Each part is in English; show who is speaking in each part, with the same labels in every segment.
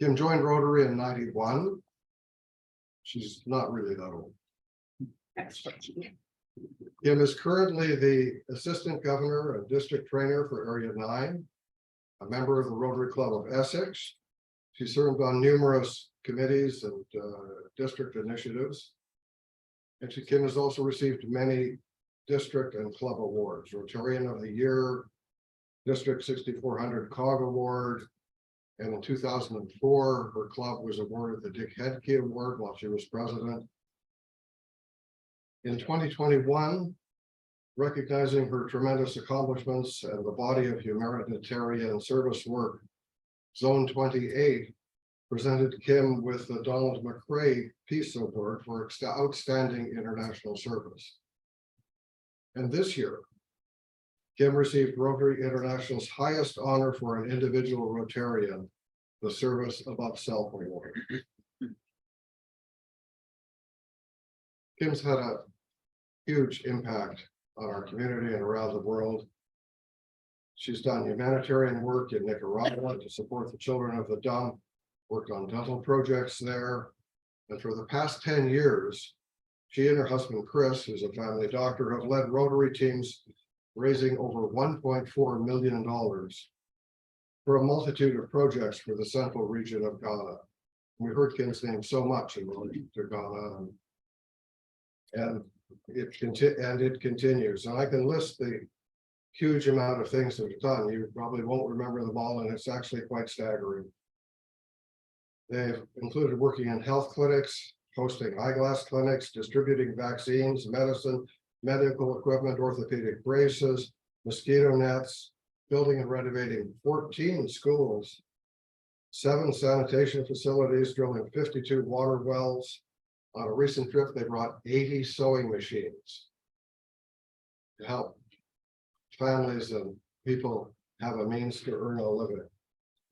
Speaker 1: Kim joined Rotary in '91. She's not really that old. Kim is currently the Assistant Governor and District Trainer for Area 9, a member of the Rotary Club of Essex. She served on numerous committees and district initiatives. And Kim has also received many district and club awards: Rotarian of the Year, District 6400 COG Award, and in 2004, her club was awarded the Dick Hedke Award while she was president. In 2021, recognizing her tremendous accomplishments and the body of humanitarian service work, Zone 28 presented Kim with the Donald McRae Peace Award for outstanding international service. And this year, Kim received Rotary International's highest honor for an individual Rotarian, the Service Above Self Award. Kim's had a huge impact on our community and around the world. She's done humanitarian work in Nicaragua to support the children of the dump, worked on dental projects there. And for the past 10 years, she and her husband, Chris, who's a family doctor, have led Rotary teams raising over $1.4 million for a multitude of projects for the central region of Ghana. We heard Kim's name so much in relation to Ghana, and it continues. And I can list the huge amount of things that we've done. You probably won't remember them all, and it's actually quite staggering. They've included working in health clinics, hosting eyeglass clinics, distributing vaccines, medicine, medical equipment, orthopedic braces, mosquito nets, building and renovating 14 schools, 7 sanitation facilities, drilling 52 water wells. On a recent trip, they brought 80 sewing machines to help families and people have a means to earn a living,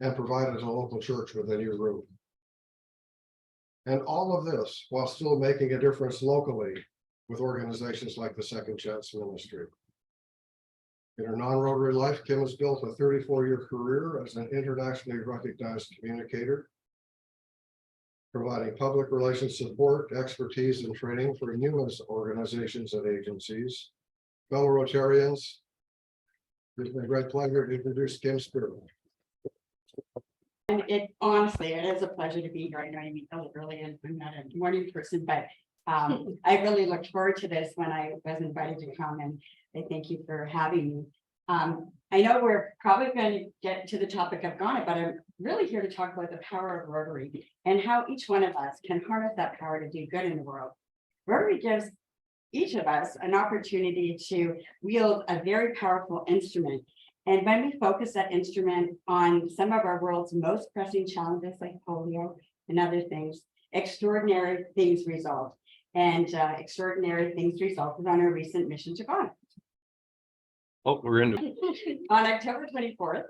Speaker 1: and provided a local church with a new roof. And all of this while still making a difference locally with organizations like the Second Chance Ministry. In her non-Rotary life, Kim has built a 34-year career as an internationally recognized communicator, providing public relations support, expertise, and training for numerous organizations and agencies. Fellow Rotarians, it's been a great pleasure to introduce Kim Spirou.
Speaker 2: And honestly, it is a pleasure to be here. I know you meet early, and I'm not a morning person, but I really looked forward to this when I was invited to come, and I thank you for having me. I know we're probably going to get to the topic of Ghana, but I'm really here to talk about the power of Rotary and how each one of us can harness that power to do good in the world. Rotary gives each of us an opportunity to wield a very powerful instrument. And when we focus that instrument on some of our world's most pressing challenges like polio and other things, extraordinary things result. And extraordinary things resulted on our recent mission to Ghana.
Speaker 3: Oh, we're into it.
Speaker 2: On October 24th,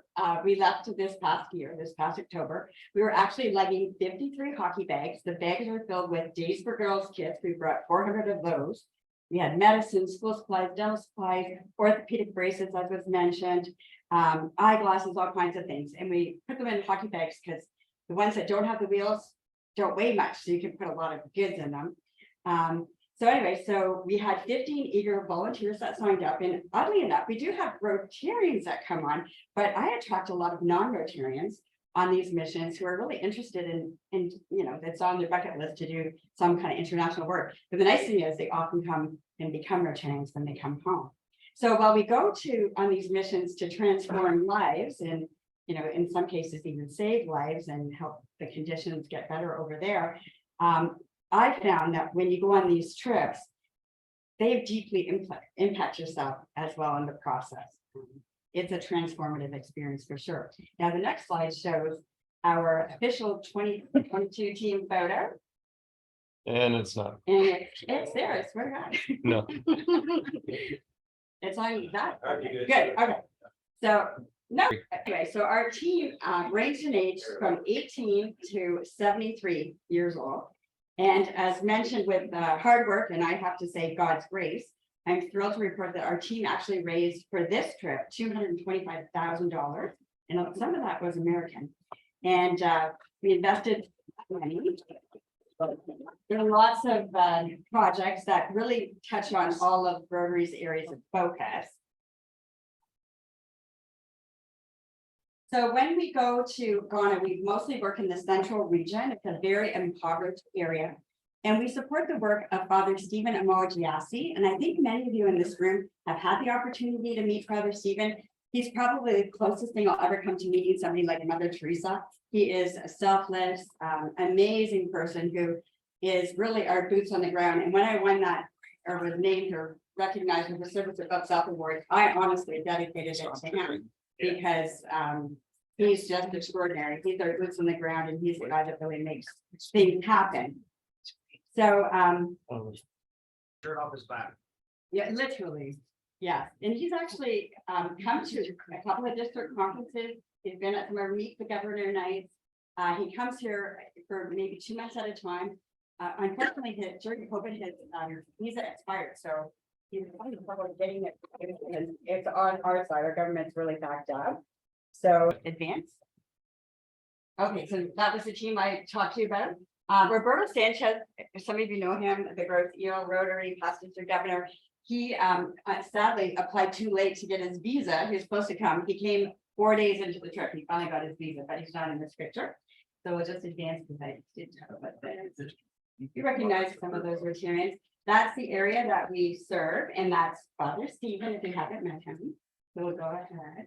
Speaker 2: we left this past October. We were actually lugging 53 hockey bags. The bags were filled with Days for Girls kits. We brought 400 of those. We had medicine, school supplies, dental supplies, orthopedic braces, as was mentioned, eyeglasses, all kinds of things. And we put them in hockey bags because the ones that don't have the wheels don't weigh much, so you can put a lot of goods in them. So anyway, so we had 15 eager volunteers that signed up, and oddly enough, we do have Rotarians that come on, but I attract a lot of non-Rotarians on these missions who are really interested in that's on their bucket list to do some kind of international work. But the nice thing is they often come and become Rotarians when they come home. So while we go on these missions to transform lives and, in some cases even save lives and help the conditions get better over there, I found that when you go on these trips, they deeply impact yourself as well in the process. It's a transformative experience for sure. Now, the next slide shows our official 2022 team photo.
Speaker 3: And it's not.
Speaker 2: And it's there, I swear to God.
Speaker 3: No.
Speaker 2: It's on that. Good. Okay. So, no. Anyway, so our team ranged in age from 18 to 73 years old. And as mentioned, with hard work, and I have to say God's grace, I'm thrilled to report that our team actually raised for this trip $225,000, and some of that was American. And we invested money. There are lots of projects that really touch on all of Rotary's areas of focus. So when we go to Ghana, we mostly work in the central region. It's a very impoverished area. And we support the work of Father Stephen Amojiasi. And I think many of you in this room have had the opportunity to meet Father Stephen. He's probably the closest thing I'll ever come to meeting somebody like Mother Teresa. He is a selfless, amazing person who is really our boots on the ground. And when I won that, or was named or recognized with the Service Above Self Award, I honestly dedicated it to him because he's just extraordinary. He's our boots on the ground, and he's the guy that really makes things happen. So
Speaker 4: Shirt off his back.
Speaker 2: yeah, literally, yeah. And he's actually come to a couple of district conferences. He's been at some of our Meet the Governor nights. He comes here for maybe 2 months at a time. Unfortunately, during COVID, his visa expired, so he's having trouble getting it. It's on our side. Our government's really backed up. So advance. Okay, so that was the team I talked to you about. Roberto Sanchez, some of you know him, the Growth EO Rotary past district governor. He sadly applied too late to get his visa. He was supposed to come. He came 4 days into the trip. He finally got his visa, but he's not in this picture. So we'll just advance because I didn't have it. You recognize some of those Rotarians. That's the area that we serve, and that's Father Stephen, if you haven't met him. So we'll go ahead.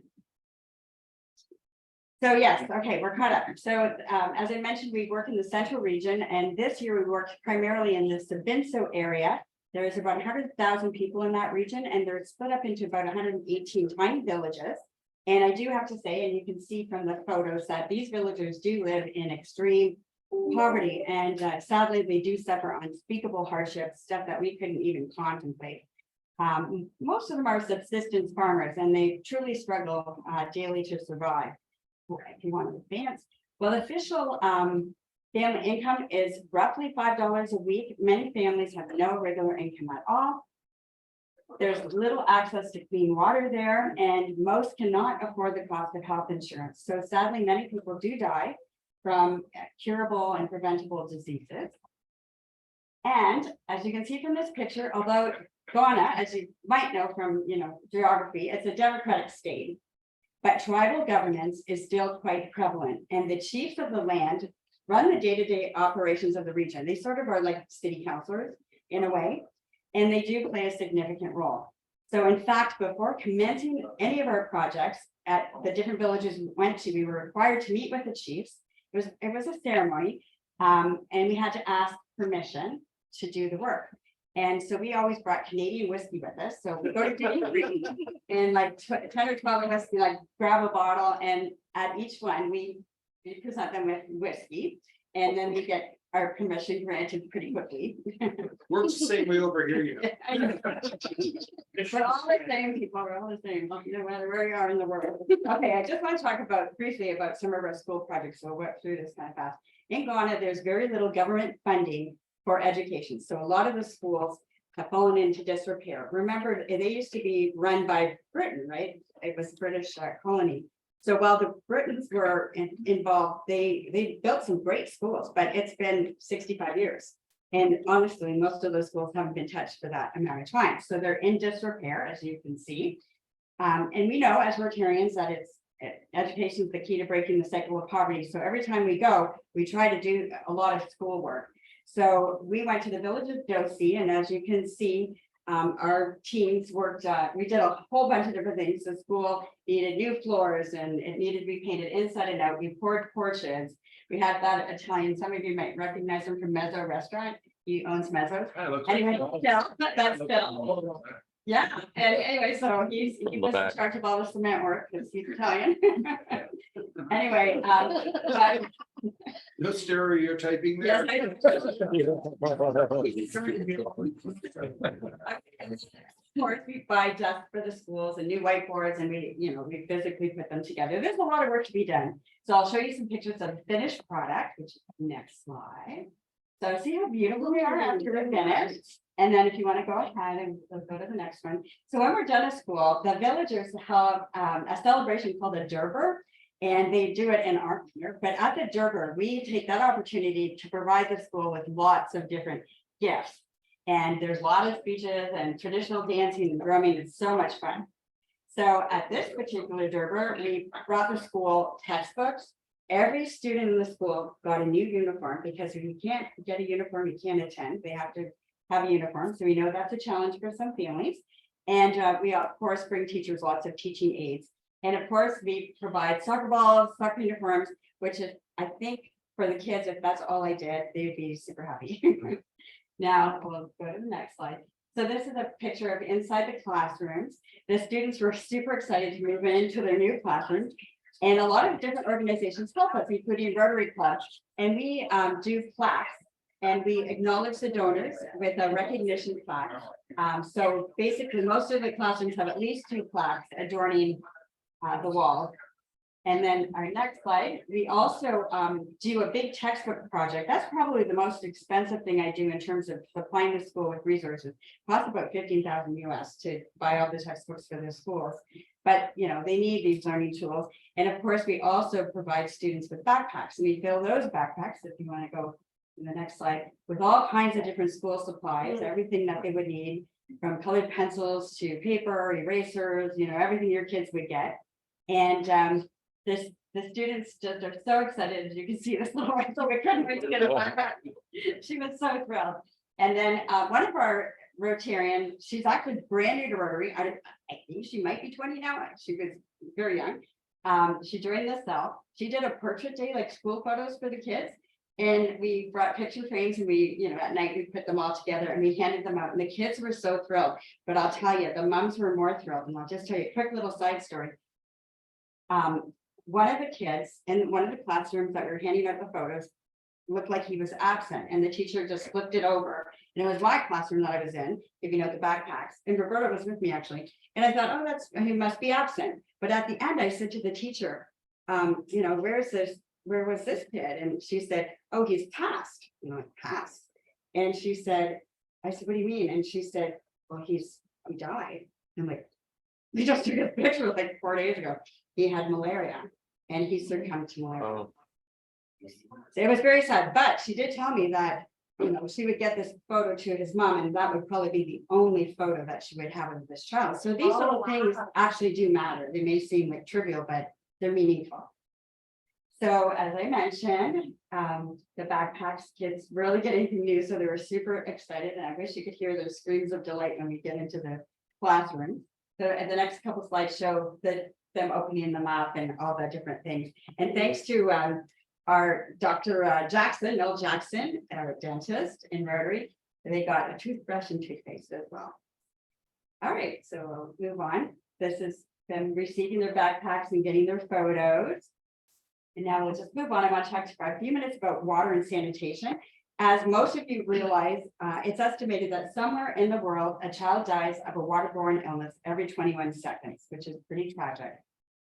Speaker 2: So yes, okay, we're caught up. So as I mentioned, we work in the central region, and this year we worked primarily in the Sabinso area. There's about 100,000 people in that region, and they're split up into about 118 tiny villages. And I do have to say, and you can see from the photos, that these villagers do live in extreme poverty, and sadly, they do suffer unspeakable hardships, stuff that we couldn't even contemplate. Most of them are subsistence farmers, and they truly struggle daily to survive. If you want to advance, well, official family income is roughly $5 a week. Many families have no regular income at all. There's little access to clean water there, and most cannot afford the cost of health insurance. So sadly, many people do die from curable and preventable diseases. And as you can see from this picture, although Ghana, as you might know from geography, it's a democratic state, but tribal governance is still quite prevalent, and the chiefs of the land run the day-to-day operations of the region. They sort of are like city councilors in a way, and they do play a significant role. So in fact, before commencing any of our projects at the different villages we went to, we were required to meet with the chiefs. It was a ceremony, and we had to ask permission to do the work. And so we always brought Canadian whiskey with us. So we go to Canadian and like 10 or 12 of us, we like grab a bottle, and at each one we present them with whiskey, and then we get our permission granted pretty quickly.
Speaker 4: Works the same way over here, you know.
Speaker 2: I know. We're all the same people, we're all the same, no matter where you are in the world. Okay, I just want to talk briefly about some of our school projects. So I'll work through this kind of fast. In Ghana, there's very little government funding for education. So a lot of the schools have fallen into disrepair. Remember, they used to be run by Britain, right? It was British colony. So while the Britons were involved, they built some great schools, but it's been 65 years. And honestly, most of those schools haven't been touched for that amount of time. So they're in disrepair, as you can see. And we know as Rotarians that education is the key to breaking the cycle of poverty. So every time we go, we try to do a lot of school work. So we went to the village of Dosi, and as you can see, our teams worked, we did a whole bunch of different things. The school needed new floors, and it needed to be painted inside and out. We poured porches. We had that Italian, some of you might recognize him from Mezzo Restaurant. He owns Mezzo. Anyway, that's Phil. Yeah, and anyway, so he was in charge of all the cement work because he's Italian. Anyway, but
Speaker 4: No stereotyping there.
Speaker 2: yes, I do. Of course, we buy dust for the schools and new whiteboards, and we physically put them together. There's a lot of work to be done. So I'll show you some pictures of the finished product, which is next slide. So see how beautiful we are after we're finished. And then if you want to go ahead and we'll go to the next one. So when we're done at school, the villagers have a celebration called a Durbar. And they do it in our honor, but at the Durbar, we take that opportunity to provide the school with lots of different gifts. And there's a lot of speeches and traditional dancing and drumming. It's so much fun. So at this particular Durbar, we brought the school textbooks. Every student in the school got a new uniform because if you can't get a uniform, you can't attend. They have to have a uniform. So we know that's a challenge for some families. And we of course bring teachers lots of teaching aids. And of course, we provide soccer balls, soccer uniforms, which is, I think, for the kids, if that's all I did, they'd be super happy. Now, we'll go to the next slide. So this is a picture of inside the classrooms. The students were super excited to move into their new classrooms. And a lot of different organizations help us, including Rotary Club. And we do plaques and we acknowledge the donors with a recognition plaque. So basically, most of the classrooms have at least 2 plaques adorning the wall. And then our next slide, we also do a big textbook project. That's probably the most expensive thing I do in terms of supplying the school with resources. Costs about $15,000 US to buy all the textbooks for the schools. But you know, they need these learning tools. And of course, we also provide students with backpacks. And we fill those backpacks, if you want to go to the next slide, with all kinds of different school supplies, everything that they would need, from colored pencils to paper, erasers, you know, everything your kids would get. And the students just are so excited, as you can see this little one, so we couldn't wait to get a backpack. She was so thrilled. And then one of our Rotarian, she's actually brand new to Rotary. I think she might be 20 now. She was very young. She joined the cell. She did a portrait day, like school photos for the kids. And we brought picture frames and we, you know, at night we put them all together and we handed them out. And the kids were so thrilled. But I'll tell you, the moms were more thrilled. And I'll just tell you a quick little side story. One of the kids in one of the classrooms that we were handing out the photos looked like he was absent, and the teacher just flipped it over. And it was my classroom that I was in, if you know the backpacks. And Roberta was with me actually. And I thought, oh, he must be absent. But at the end, I said to the teacher, you know, where was this kid? And she said, oh, he's passed. You know, passed. And she said, I said, what do you mean? And she said, well, he died. I'm like, we just took a picture like 4 days ago. He had malaria and he succumbed to malaria.
Speaker 3: Oh,
Speaker 2: So it was very sad, but she did tell me that, you know, she would get this photo to his mom and that would probably be the only photo that she would have of this child. So these little things actually do matter. They may seem like trivial, but they're meaningful. So as I mentioned, the backpacks, kids really get anything new. So they were super excited and I wish you could hear those screams of delight when we get into the classroom. So the next couple slides show them opening them up and all the different things. And thanks to our Dr. Jackson, Noel Jackson, our dentist in Rotary, they got a toothbrush and toothpaste as well. All right, so we'll move on. This is them receiving their backpacks and getting their photos. And now we'll just move on. I want to talk to you for a few minutes about water and sanitation. As most of you realize, it's estimated that somewhere in the world, a child dies of a waterborne illness every 21 seconds, which is pretty tragic.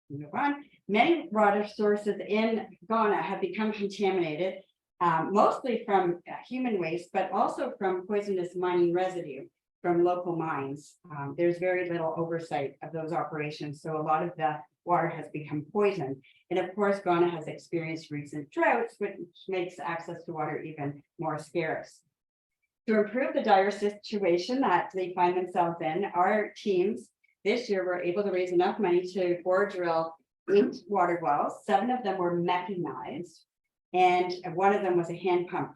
Speaker 2: Move on. Many water sources in Ghana have become contaminated, mostly from human waste, but also from poisonous mining residue from local mines. There's very little oversight of those operations, so a lot of the water has become poisoned. And of course, Ghana has experienced recent droughts, which makes access to water even more scarce. To improve the dire situation that they find themselves in, our teams this year were able to raise enough money to bore drill 8 water wells. 7 of them were mechanized, and one of them was a hand pump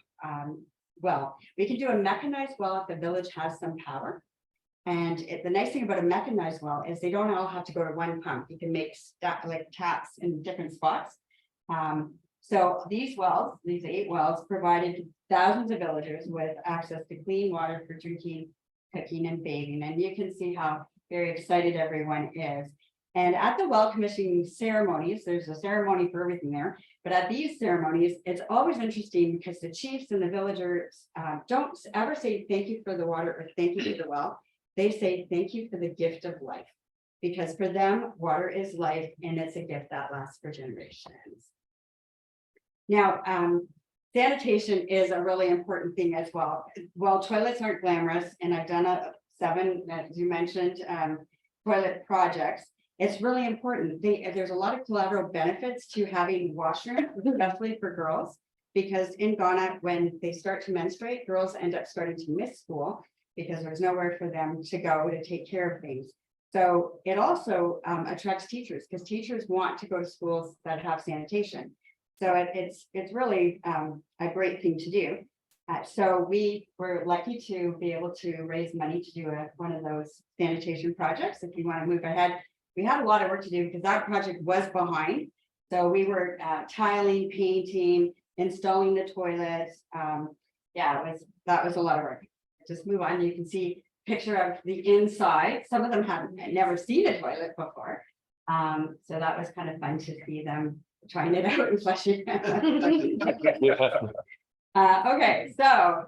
Speaker 2: well. We can do a mechanized well if the village has some power. And the nice thing about a mechanized well is they don't all have to go to one pump. You can make like taps in different spots. So these wells, these 8 wells, provided thousands of villagers with access to clean water for drinking, cooking, and bathing. And you can see how very excited everyone is. And at the well commissioning ceremonies, there's a ceremony for everything there. But at these ceremonies, it's always interesting because the chiefs and the villagers don't ever say thank you for the water or thank you for the well. They say thank you for the gift of life, because for them, water is life and it's a gift that lasts for generations. Now, sanitation is a really important thing as well. Well, toilets aren't glamorous, and I've done 7, as you mentioned, toilet projects. It's really important. There's a lot of collateral benefits to having washrooms, especially for girls. Because in Ghana, when they start to menstruate, girls end up starting to miss school because there's nowhere for them to go to take care of things. So it also attracts teachers because teachers want to go to schools that have sanitation. So it's really a great thing to do. So we were lucky to be able to raise money to do one of those sanitation projects. If you want to move ahead, we had a lot of work to do because that project was behind. So we were tiling, painting, installing the toilets. Yeah, that was a lot of work. Just move on. You can see a picture of the inside. Some of them have never seen a toilet before. So that was kind of fun to see them trying it out and fleshing it out.
Speaker 3: Yeah.
Speaker 2: Okay, so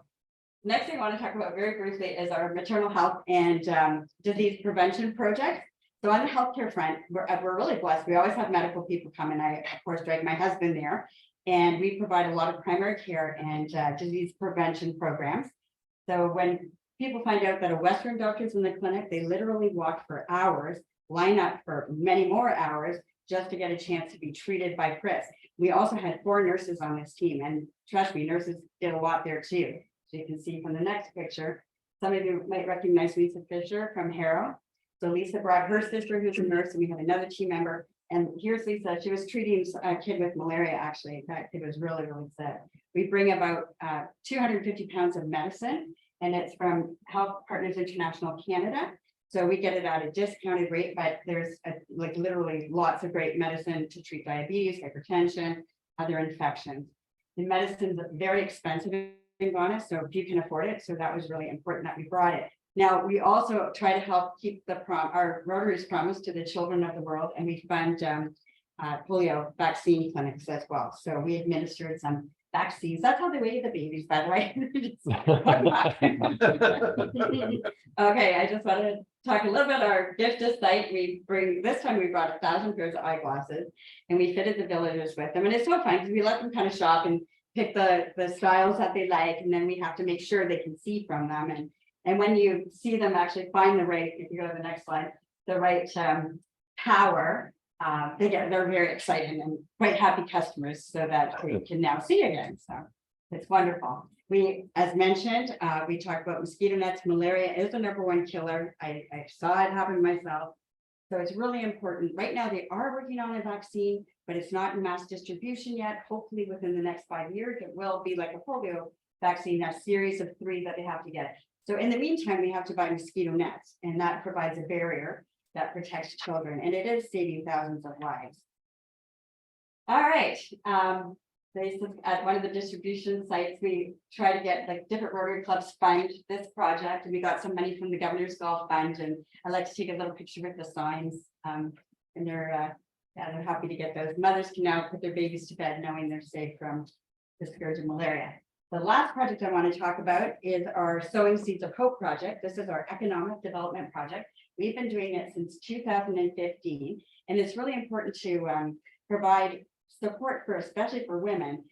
Speaker 2: next thing I want to talk about very briefly is our maternal health and disease prevention project. So on the healthcare front, we're really blessed. We always have medical people come, and I, of course, drag my husband there. And we provide a lot of primary care and disease prevention programs. So when people find out that a Western doctor's in the clinic, they literally walk for hours, line up for many more hours just to get a chance to be treated by Chris. We also had 4 nurses on this team, and trust me, nurses did a lot there too. So you can see from the next picture, some of you might recognize Lisa Fisher from Harrow. So Lisa brought her sister, who's a nurse, and we had another team member. And here's Lisa. She was treating a kid with malaria, actually. That kid was really, really sick. We bring about 250 pounds of medicine, and it's from Health Partners International Canada. So we get it at a discounted rate, but there's like literally lots of great medicine to treat diabetes, hypertension, other infections. The medicine's very expensive in Ghana, so if you can afford it, so that was really important that we brought it. Now, we also try to help keep our Rotary's promise to the children of the world, and we fund polio vaccine clinics as well. So we administered some vaccines. That's how they weigh the babies, by the way. Okay, I just want to talk a little bit about our gift to site. This time we brought 1,000 pairs of eyeglasses, and we fitted the villagers with them. And it's so fun because we let them kind of shop and pick the styles that they like, and then we have to make sure they can see from them. And when you see them actually find the right, if you go to the next slide, the right power, they're very excited and quite happy customers, so that they can now see again. So it's wonderful. We, as mentioned, we talked about mosquito nets. Malaria is the #1 killer. I saw it happen myself. So it's really important. Right now, they are working on a vaccine, but it's not in mass distribution yet. Hopefully within the next 5 years, it will be like a polio vaccine, a series of 3 that they have to get. So in the meantime, we have to buy mosquito nets, and that provides a barrier that protects children, and it is saving thousands of lives. All right. At one of the distribution sites, we try to get like different Rotary clubs fund this project, and we got some money from the Governor's Golf Fund, and I like to take a little picture with the signs, and they're happy to get those. Mothers can now put their babies to bed knowing they're safe from the scourge of malaria. The last project I want to talk about is our Sowing Seeds of Hope project. This is our economic development project. We've been doing it since 2015, and it's really important to provide support for, especially for women,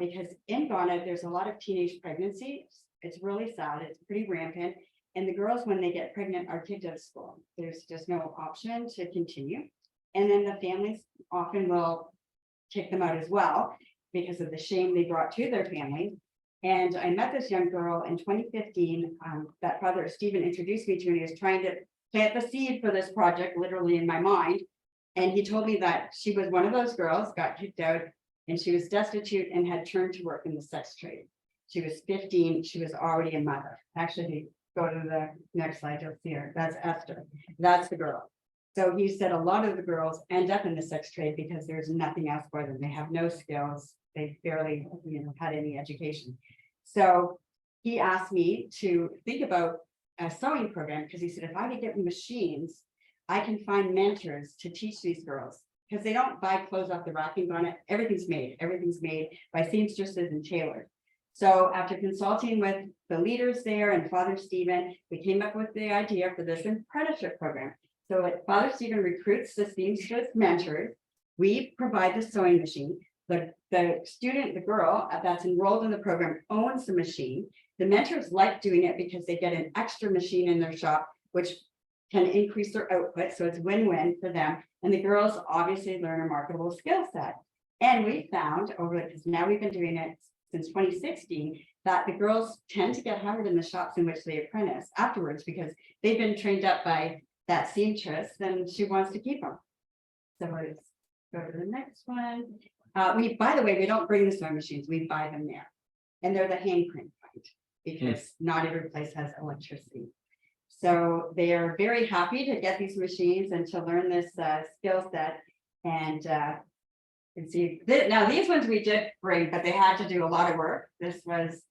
Speaker 2: because in Ghana, there's a lot of teenage pregnancies. It's really sad. It's pretty rampant. And the girls, when they get pregnant, are kicked out of school. There's just no option to continue. And then the families often will kick them out as well because of the shame they brought to their families. And I met this young girl in 2015 that Father Stephen introduced me to, and he was trying to plant the seed for this project, literally in my mind. And he told me that she was one of those girls, got kicked out, and she was destitute and had turned to work in the sex trade. She was 15, she was already a mother. Actually, if you go to the next slide, you'll see her. That's Esther. That's the girl. So he said a lot of the girls end up in the sex trade because there's nothing else for them. They have no skills. They barely, had any education. So he asked me to think about a sewing program, because he said, if I could get machines, I can find mentors to teach these girls, because they don't buy clothes off the rack and on it. Everything's made by seamstresses and tailors. So after consulting with the leaders there and Father Stephen, we came up with the idea for this apprenticeship program. So Father Stephen recruits the seamstress mentors. We provide the sewing machine. The student, the girl that's enrolled in the program, owns the machine. The mentors like doing it because they get an extra machine in their shop, which can increase their output, so it's win-win for them. And the girls obviously learn a marketable skill set. And we found because now we've been doing it since 2016, that the girls tend to get hired in the shops in which they apprentice afterwards, because they've been trained up by that seamstress, and she wants to keep them. So let's go to the next one. By the way, we don't bring the sewing machines, we buy them there. And they're the hand crank kind, because not every place has electricity. So they are very happy to get these machines and to learn this skill set. And see, now these ones we did bring, but they had to do a lot of work. This was,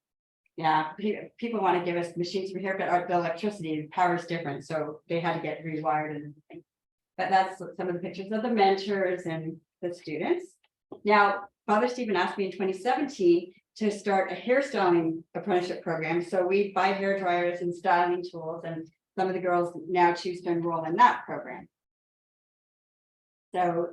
Speaker 2: yeah, people want to give us machines for here, but the electricity power is different, so they had to get rewired and everything. But that's some of the pictures of the mentors and the students. Now, Father Stephen asked me in 2017 to start a hairstyling apprenticeship program. So we buy hair dryers and styling tools, and some of the girls now choose to enroll in that program. So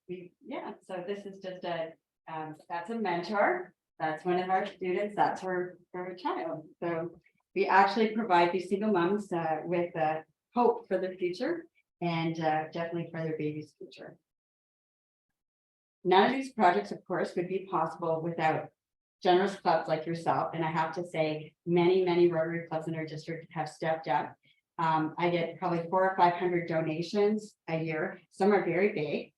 Speaker 2: so this is just that's a mentor. That's one of our students. That's her child. So we actually provide these single moms with hope for their future, and definitely for their baby's future. None of these projects, of course, would be possible without generous clubs like yourself. And I have to say, many Rotary clubs in our district have stepped up. I get probably 400 or 500 donations a year. Some are very big,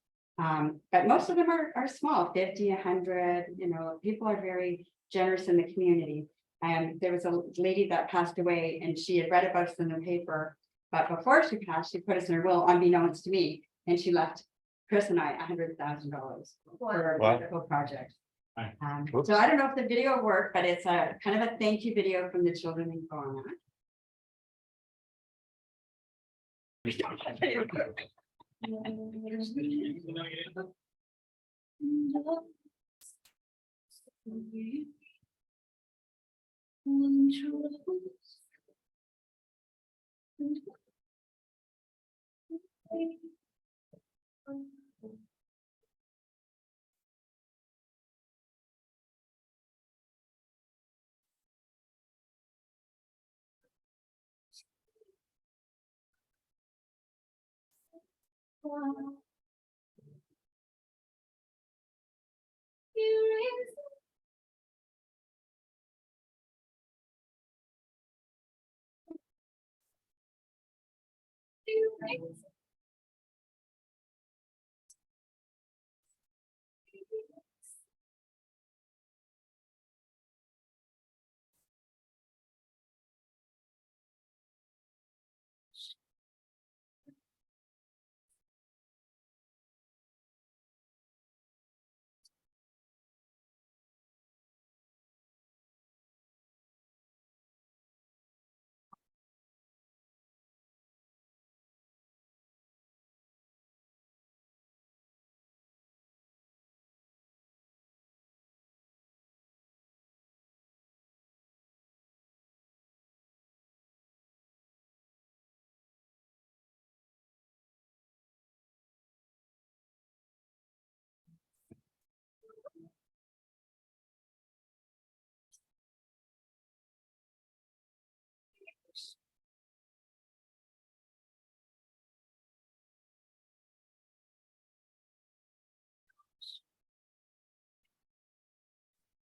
Speaker 2: but most of them are small, 50, 100. You know, people are very generous in the community. And there was a lady that passed away, and she had read about us in the paper. But before she passed, she put us in her will, unbeknownst to me, and she left Chris and I $100,000 for a medical project. So I don't know if the video worked, but it's a kind of a thank you video from the children in Ghana.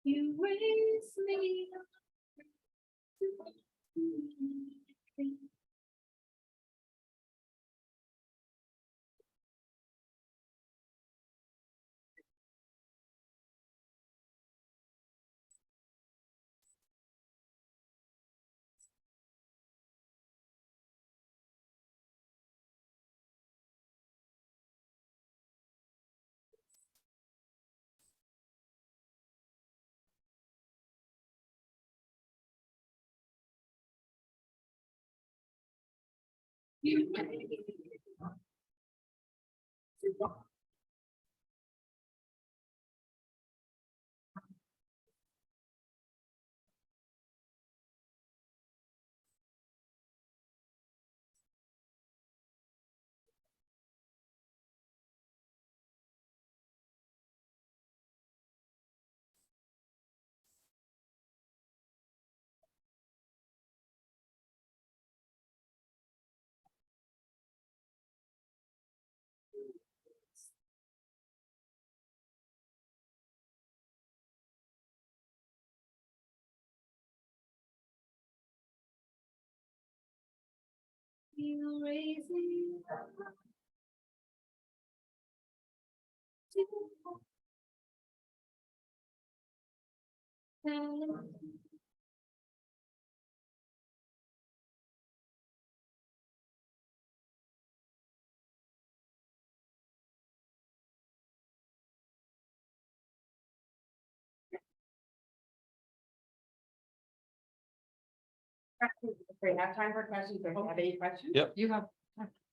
Speaker 2: You raise me up. You
Speaker 5: You raising up to
Speaker 2: We have time for questions, or have any questions?
Speaker 3: Yep.
Speaker 5: You have,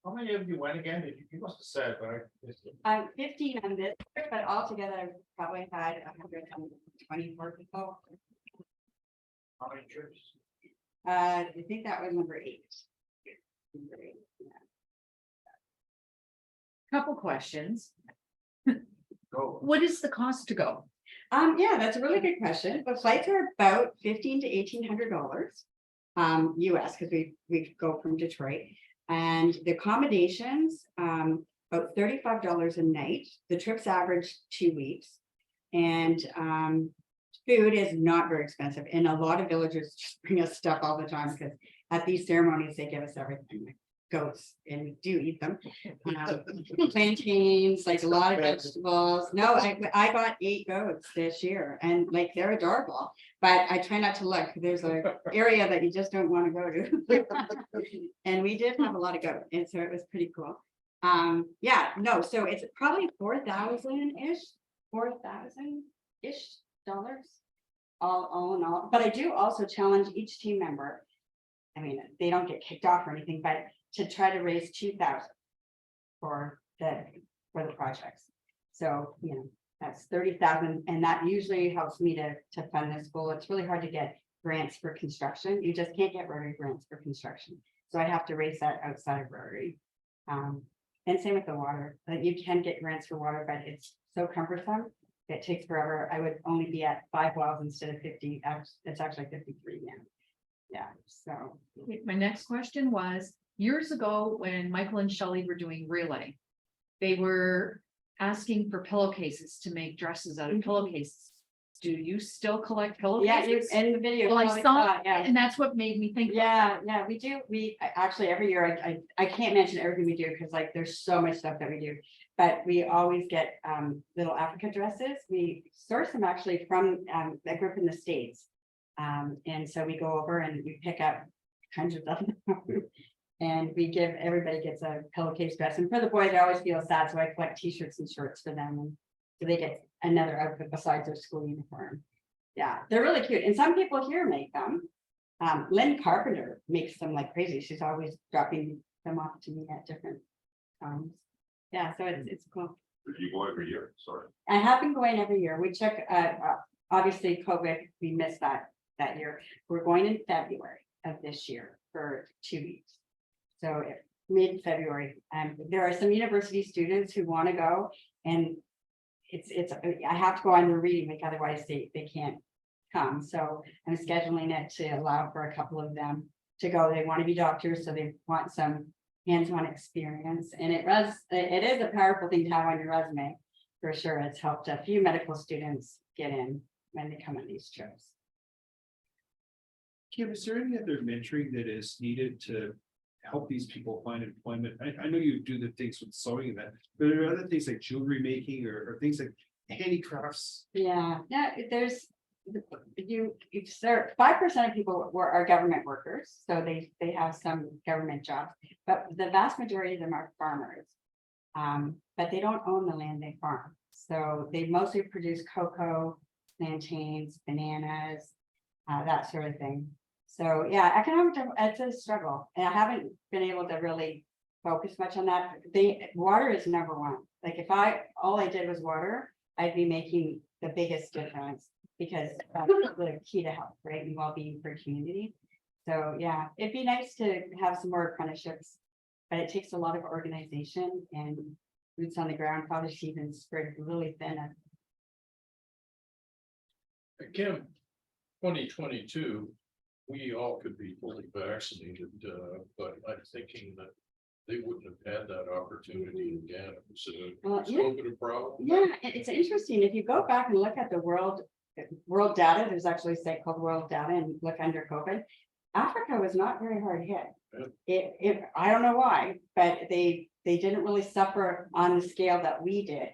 Speaker 4: How many of you went again? You must have said, but I missed it.
Speaker 2: 15 on this, but altogether I've probably had 124 people.
Speaker 4: How many trips?
Speaker 2: I think that was number 8. Number 8, yeah.
Speaker 5: couple questions.
Speaker 4: Go.
Speaker 5: What is the cost to go?
Speaker 2: Yeah, that's a really good question. The flights are about $1,500 to $1,800 US, because we go from Detroit, and the accommodations about $35 a night. The trips average 2 weeks, and food is not very expensive, and a lot of villagers just bring us stuff all the time, because at these ceremonies they give us everything, like goats, and we do eat them. Plantains, like a lot of vegetables. No, I got 8 goats this year, and like they're adorable, but I try not to look. There's an area that you just don't want to go to. And we did have a lot of goat, and so it was pretty cool. Yeah, no, so it's probably 4,000-ish, dollars, all in all. But I do also challenge each team member. I mean, they don't get kicked off or anything, but to try to raise 2,000 for the projects. So, you know, that's 30,000, and that usually helps me to fund the school. It's really hard to get grants for construction. You just can't get Rotary grants for construction. So I have to raise that outside of Rotary. And same with the water. You can get grants for water, but it's so cumbersome. It takes forever. I would only be at 5 wells instead of 50. It's actually 53 now. Yeah, so.
Speaker 5: My next question was, years ago, when Michael and Shelley were doing relay, they were asking for pillowcases to make dresses out of pillowcases. Do you still collect
Speaker 2: Yeah,
Speaker 5: pillowcases?
Speaker 2: in the video.
Speaker 5: Well, I
Speaker 2: probably
Speaker 5: saw,
Speaker 2: yeah.
Speaker 5: and that's what made me think.
Speaker 2: Yeah, we do. We actually every year, I can't mention everything we do because like there's so much stuff that we do, but we always get little Africa dresses. We source them actually from a group in the States. And so we go over and we pick up hundreds of them. And we give, everybody gets a pillowcase dress. And for the boys, I always feel sad, so I collect t-shirts and shirts for them. And so they get another outfit besides their school uniform. Yeah, they're really cute. And some people here make them. Lynn Carpenter makes them like crazy. She's always dropping them off to me at different times. Yeah, so it's cool.
Speaker 6: You go every year, sorry.
Speaker 2: I have been going every year. We check, obviously COVID, we missed that year. We're going in February of this year for 2 weeks. So mid-February, there are some university students who want to go, and I have to go on the reading week, otherwise they can't come. So I'm scheduling it to allow for a couple of them to go. They want to be doctors, so they want some hands-on experience. And it is a powerful thing to have on your resume, for sure. It's helped a few medical students get in when they come on these trips.
Speaker 7: Kim, is there any other mentoring that is needed to help these people find employment? I know you do the things with sewing and that, but are there other things like jewelry making or things like handicrafts?
Speaker 2: Yeah, there's 5% of people are government workers, so they have some government jobs, but the vast majority of them are farmers. But they don't own the land they farm, so they mostly produce cocoa, plantains, bananas, that sort of thing. So yeah, economic, it's a struggle, and I haven't been able to really focus much on that. Water is number one. Like if all I did was water, I'd be making the biggest difference, because that's the key to health, right, and well-being for community. So yeah, it'd be nice to have some more apprenticeships, but it takes a lot of organization and boots on the ground. Probably even spread really thin.
Speaker 8: Kim, 2022, we all could be fully vaccinated, but I'm thinking that they wouldn't have had that opportunity again. So
Speaker 2: Well,
Speaker 8: is
Speaker 2: yeah.
Speaker 8: COVID a problem?
Speaker 2: Yeah, it's interesting. If you go back and look at the world data, there's actually a site called World Data, and look under COVID. Africa was not very hard hit.
Speaker 8: Yeah.
Speaker 2: I don't know why, but they didn't really suffer on the scale that we did.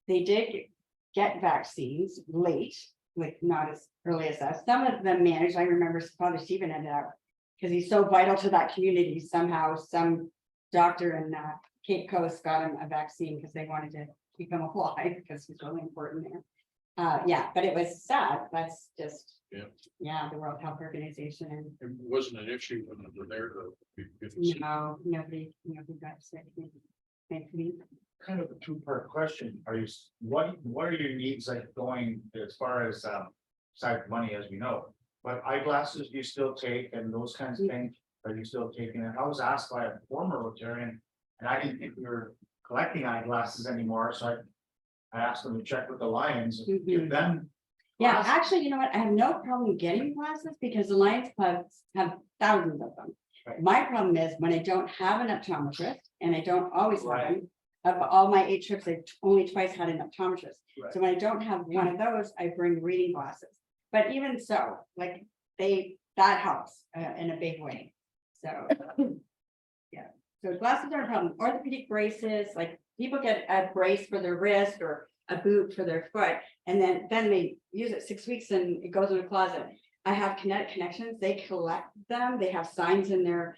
Speaker 2: They did get vaccines late, like not as early as us. Some of them managed. I remember Father Stephen ended up, because he's so vital to that community. Somehow, some doctor in Cape Coast got him a vaccine because they wanted to keep him alive because he's really important there. Yeah, but it was sad. That's just,
Speaker 8: Yeah.
Speaker 2: the World Health Organization, and
Speaker 8: It wasn't an issue when they were there, though. It-
Speaker 2: no, nobody got sick. Thankfully.
Speaker 4: Kind of a two-part question. What are your needs like going as far as, side money, as we know? But eyeglasses, do you still take and those kinds of things? Are you still taking it? I was asked by a former Rotarian, and I didn't think we were collecting eyeglasses anymore, so I asked them to check with the Lions and give them.
Speaker 2: Yeah,
Speaker 4: glasses.
Speaker 2: actually, you know what? I have no problem getting glasses because the Lions clubs have thousands of them.
Speaker 4: Right.
Speaker 2: My problem is when I don't have an optometrist, and I don't always have
Speaker 4: Right.
Speaker 2: them. Of all my 8 trips, I've only twice had an optometrist.
Speaker 4: Right.
Speaker 2: So when I don't have one of those, I bring reading glasses. But even so, like that helps in a big way. So. Yeah, so glasses are a problem. Orthopedic braces, like people get a brace for their wrist or a boot for their foot, and then they use it 6 weeks and it goes in a closet. I have Kinetic Connections, they collect them, they have signs in their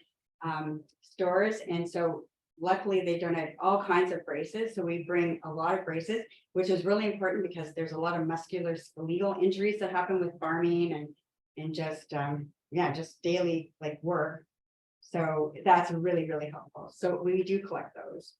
Speaker 2: stores, and so luckily they donate all kinds of braces, so we bring a lot of braces, which is really important because there's a lot of musculoskeletal injuries that happen with farming and just just daily like work. So that's really, really helpful. So we do collect those.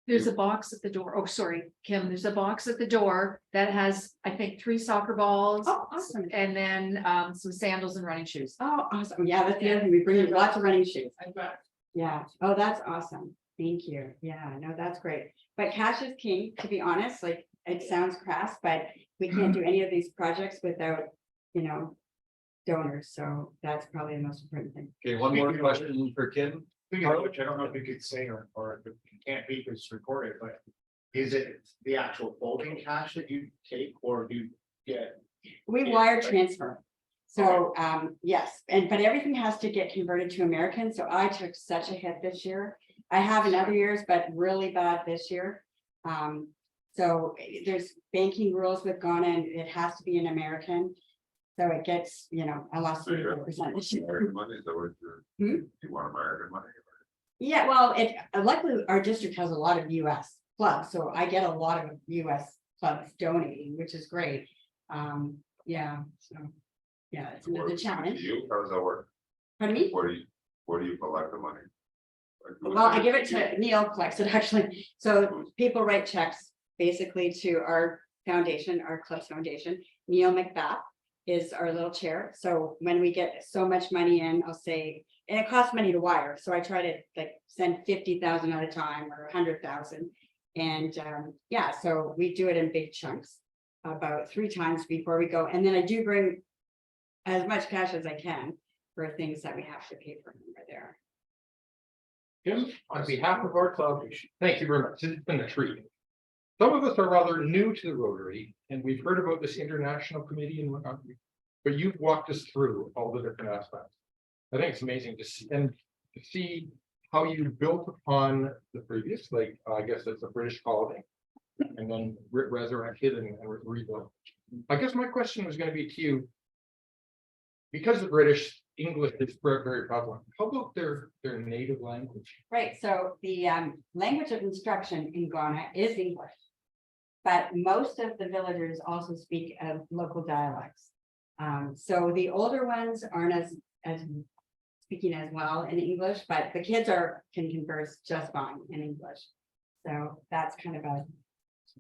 Speaker 5: There's a box at the door. Oh, sorry, Kim, there's a box at the door that has, I think, 3 soccer balls.
Speaker 2: Oh, awesome.
Speaker 5: And then some sandals and running shoes.
Speaker 2: Oh, awesome. Yeah, that's the other thing. We bring in lots of running shoes.
Speaker 4: I bet.
Speaker 2: Yeah. Oh, that's awesome. Thank you. Yeah, no, that's great. But cash is king, to be honest. Like, it sounds crass, but we can't do any of these projects without, donors. So that's probably the most important thing.
Speaker 3: Okay, one more question for Kim.
Speaker 4: Speaking of which, I don't know if you could say or if it can't be because it's recorded, but is it the actual folding cash that you take or do you get?
Speaker 2: We
Speaker 4: Yeah,
Speaker 2: wire
Speaker 4: right.
Speaker 2: transfer. So, yes, but everything has to get converted to American. So I took such a hit this year. I have in other years, but really bad this year. So there's banking rules with Ghana and it has to be an American. So it gets, I lost
Speaker 6: So you're-
Speaker 2: 35% this year.
Speaker 6: American money, is that what you're,
Speaker 2: Hmm?
Speaker 6: you want American money?
Speaker 2: Yeah, well, luckily our district has a lot of US clubs, so I get a lot of US clubs donating, which is great. It's another challenge.
Speaker 6: You, how does that work?
Speaker 2: Pardon me?
Speaker 6: Where do you collect the money? Like, who
Speaker 2: Well, I
Speaker 6: is
Speaker 2: give it to Neil collects it actually. So people write checks basically to our foundation, our club's foundation. Neil McBath is our little chair. So when we get so much money in, I'll say, and it costs money to wire. So I try to send 50,000 at a time or 100,000. And so we do it in big chunks about 3 times before we go. And then I do bring as much cash as I can for things that we have to pay for over there.
Speaker 9: Kim, on behalf of our club, thank you very much. It's been a treat. Some of us are rather new to the Rotary and we've heard about this international committee and whatnot. But you've walked us through all the different aspects. I think it's amazing to see how you built upon the previous, I guess it's a British colony. And then resurrected and rebuilt. I guess my question was going to be to you. Because the British English is very prevalent, how about their native language?
Speaker 2: Right, so the language of instruction in Ghana is English. But most of the villagers also speak local dialects. So the older ones aren't as speaking as well in English, but the kids can converse just fine in English. So that's kind of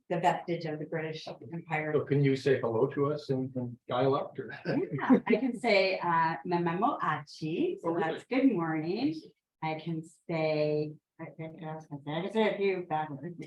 Speaker 2: the vestige of the British Empire.
Speaker 9: So can you say hello to us in dialect or?
Speaker 2: Yeah, I can say Mamamo Achi, so
Speaker 9: Oh, really?
Speaker 2: that's good morning. I can say, I can say a few bad words.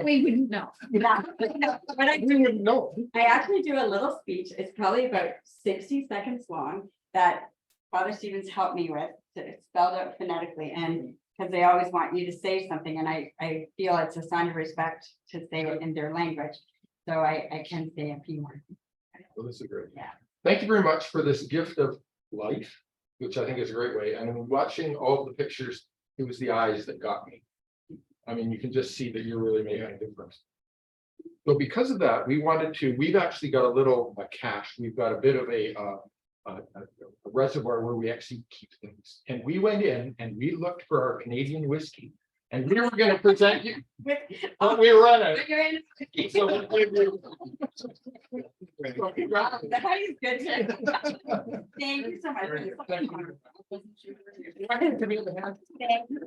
Speaker 5: We wouldn't know.
Speaker 2: Yeah, but I do,
Speaker 9: No.
Speaker 2: I actually do a little speech. It's probably about 60 seconds long that Father Stevens helped me with. It's spelled out phonetically and because they always want you to say something and I feel it's a sign of respect to say it in their language. So I can say a few more.
Speaker 9: Well, this is great.
Speaker 2: Yeah.
Speaker 9: thank you very much for this gift of life, which I think is a great way. And in watching all the pictures, it was the eyes that got me. I mean, you can just see that you're really making a difference. So because of that, we've actually got a little cache. We've got a bit of a reservoir where we actually keep things. And we went in and we looked for our Canadian whiskey. And we were going to present you, but we were running. So
Speaker 2: The honey's good. Thank you so much.
Speaker 9: Thank you.
Speaker 2: Thank you.